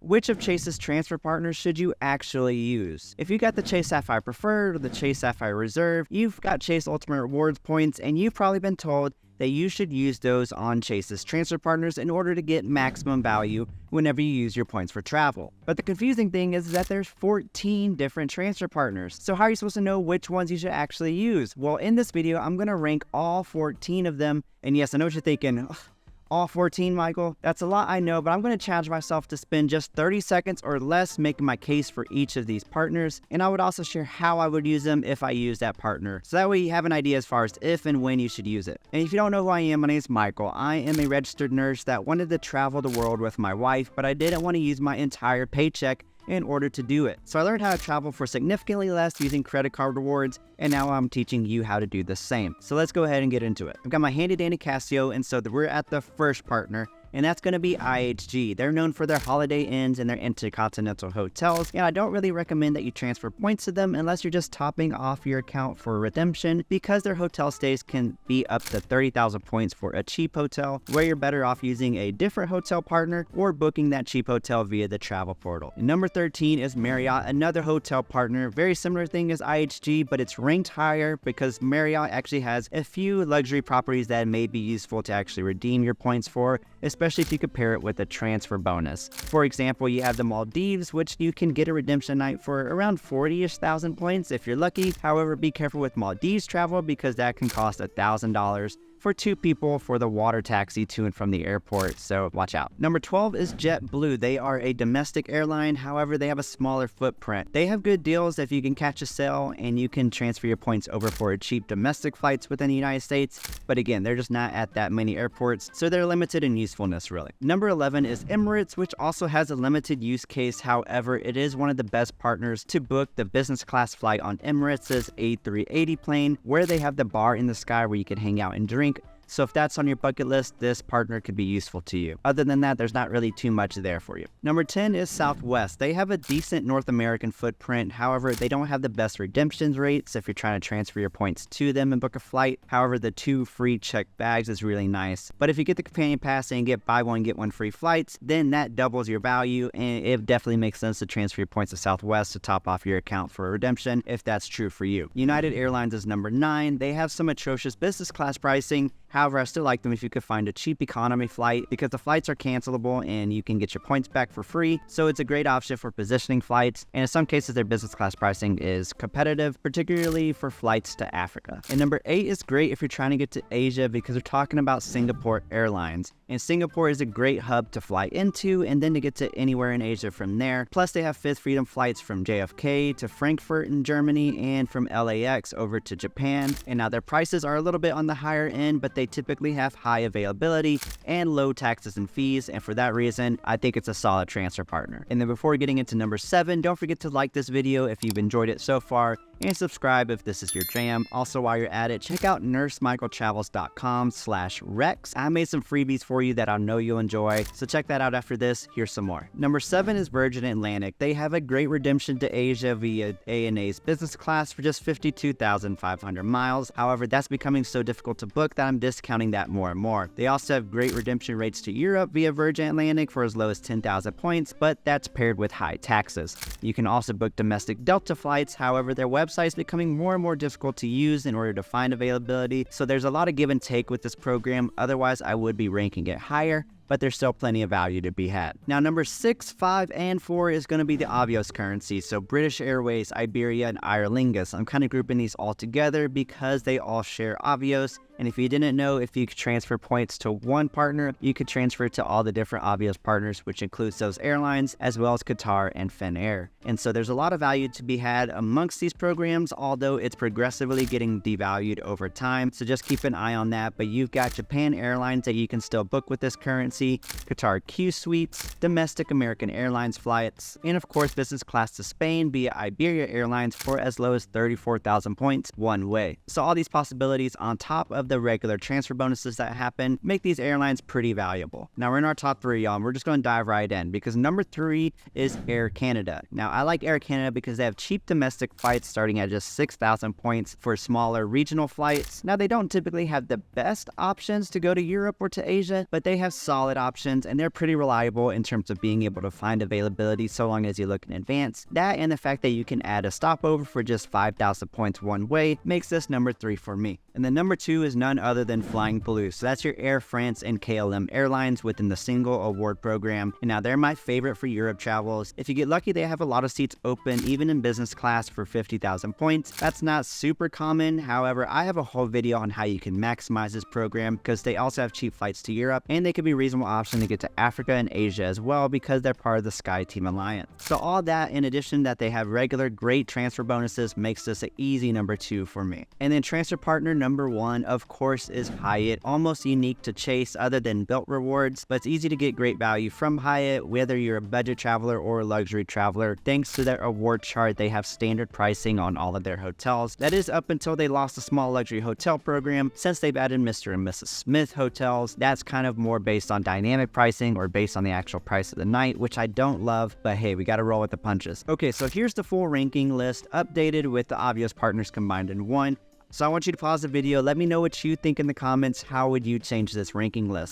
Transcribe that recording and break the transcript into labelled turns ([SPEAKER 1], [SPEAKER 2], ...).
[SPEAKER 1] which of Chase's transfer partners should you actually use? If you got the Chase Sapphire Preferred or the Chase Sapphire Reserve, you've got Chase Ultimate Rewards points, and you've probably been told that you should use those on Chase's transfer partners in order to get maximum value whenever you use your points for travel. But the confusing thing is that there's 14 different transfer partners. So how are you supposed to know which ones you should actually use? Well, in this video, I'm going to rank all 14 of them. And yes, I know what you're thinking. All 14, Michael? That's a lot, I know, but I'm going to challenge myself to spend just 30 seconds or less making my case for each of these partners, and I would also share how I would use them if I use that partner, so that way you have an idea as far as if and when you should use it. And if you don't know who I am, my name is Michael. I am a registered nurse that wanted to travel the world with my wife, but I didn't want to use my entire paycheck in order to do it. So I learned how to travel for significantly less using credit card rewards, and now I'm teaching you how to do the same. So let's go ahead and get into it. I've got my handy dandy Casio, and so we're at the first partner, and that's going to be IHG. They're known for their Holiday Inns and their intercontinental hotels, and I don't really recommend that you transfer points to them unless you're just topping off your account for redemption, because their hotel stays can be up to 30,000 points for a cheap hotel, where you're better off using a different hotel partner or booking that cheap hotel via the travel portal. And number 13 is Marriott, another hotel partner. Very similar thing as IHG, but it's ranked higher because Marriott actually has a few luxury properties that may be useful to actually redeem your points for, especially if you compare it with a transfer bonus. For example, you have the Maldives, which you can get a redemption night for around 40-ish thousand points if you're lucky. However, be careful with Maldives travel because that can cost $1,000 for 2 people for the water taxi to and from the airport, so watch out. Number 12 is JetBlue. They are a domestic airline, however, they have a smaller footprint. They have good deals if you can catch a sale and you can transfer your points over for cheap domestic flights within the United States, but again, they're just not at that many airports, so they're limited in usefulness, really. Number 11 is Emirates, which also has a limited use case. However, it is one of the best partners to book the business class flight on Emirates' A380 plane, where they have the bar in the sky where you can hang out and drink. So if that's on your bucket list, this partner could be useful to you. Other than that, there's not really too much there for you. Number 10 is Southwest. They have a decent North American footprint. However, they don't have the best redemptions rates if you're trying to transfer your points to them and book a flight. However, the 2 free checked bags is really nice. But if you get the companion pass and get buy one, get one free flights, then that doubles your value, and it definitely makes sense to transfer your points to Southwest to top off your account for a redemption if that's true for you. United Airlines is number 9. They have some atrocious business class pricing. However, I still like them if you could find a cheap economy flight because the flights are cancelable and you can get your points back for free. So it's a great option for positioning flights. And in some cases, their business class pricing is competitive, particularly for flights to Africa. And number 8 is great if you're trying to get to Asia because we're talking about Singapore Airlines. And Singapore is a great hub to fly into and then to get to anywhere in Asia from there. Plus, they have Fifth Freedom flights from JFK to Frankfurt in Germany and from LAX over to Japan. And now their prices are a little bit on the higher end, but they typically have high availability and low taxes and fees, and for that reason, I think it's a solid transfer partner. And then before getting into number 7, don't forget to like this video if you've enjoyed it so far, and subscribe if this is your jam. Also, while you're at it, check out nursemichaeltravels.com/rex. I made some freebies for you that I know you'll enjoy, so check that out after this. Here's some more. Number 7 is Virgin Atlantic. They have a great redemption to Asia via ANA's business class for just 52,500 miles. However, that's becoming so difficult to book that I'm discounting that more and more. They also have great redemption rates to Europe via Virgin Atlantic for as low as 10,000 points, but that's paired with high taxes. You can also book domestic Delta flights. However, their website is becoming more and more difficult to use in order to find availability, so there's a lot of give and take with this program. Otherwise, I would be ranking it higher, but there's still plenty of value to be had. Now, number 6, 5, and 4 is going to be the Avios currency. So British Airways, Iberia, and Aer Lingus. I'm kind of grouping these all together because they all share Avios. And if you didn't know, if you could transfer points to one partner, you could transfer to all the different Avios partners, which includes those airlines, as well as Qatar and Finnair. And so there's a lot of value to be had amongst these programs, although it's progressively getting devalued over time. So just keep an eye on that. But you've got Japan Airlines that you can still book with this currency, Qatar Q Suites, domestic American Airlines flights, and of course business class to Spain via Iberia Airlines for as low as 34,000 points one way. So all these possibilities on top of the regular transfer bonuses that happen make these airlines pretty valuable. Now we're in our top 3, y'all, and we're just going to dive right in because number 3 is Air Canada. Now I like Air Canada because they have cheap domestic flights starting at just 6,000 points for smaller regional flights. Now they don't typically have the best options to go to Europe or to Asia, but they have solid solid options, and they're pretty reliable in terms of being able to find availability so long as you look in advance. That and the fact that you can add a stopover for just 5,000 points one way makes this number 3 for me. And then number 2 is none other than Flying Blue. So that's your Air France and KLM airlines within the single award program. And now they're my favorite for Europe travels. If you get lucky, they have a lot of seats open, even in business class for 50,000 points. That's not super common. However, I have a whole video on how you can maximize this program because they also have cheap flights to Europe, and they could be a reasonable option to get to Africa and Asia as well because they're part of the Sky Team Alliance. So all that, in addition that they have regular great transfer bonuses, makes this an easy number 2 for me. And then transfer partner number 1, of course, is Hyatt. Almost unique to Chase other than Bilt rewards, but it's easy to get great value from Hyatt whether you're a budget traveler or a luxury traveler. Thanks to their award chart, they have standard pricing on all of their hotels. That is up until they lost the small luxury hotel program. Since they've added Mr. and Mrs. Smith hotels, that's kind of more based on dynamic pricing or based on the actual price of the night, which I don't love, but hey, we gotta roll with the punches. Okay, so here's the full ranking list, updated with the obvious partners combined in one. So I want you to pause the video, let me know what you think in the comments. How would you change this ranking list?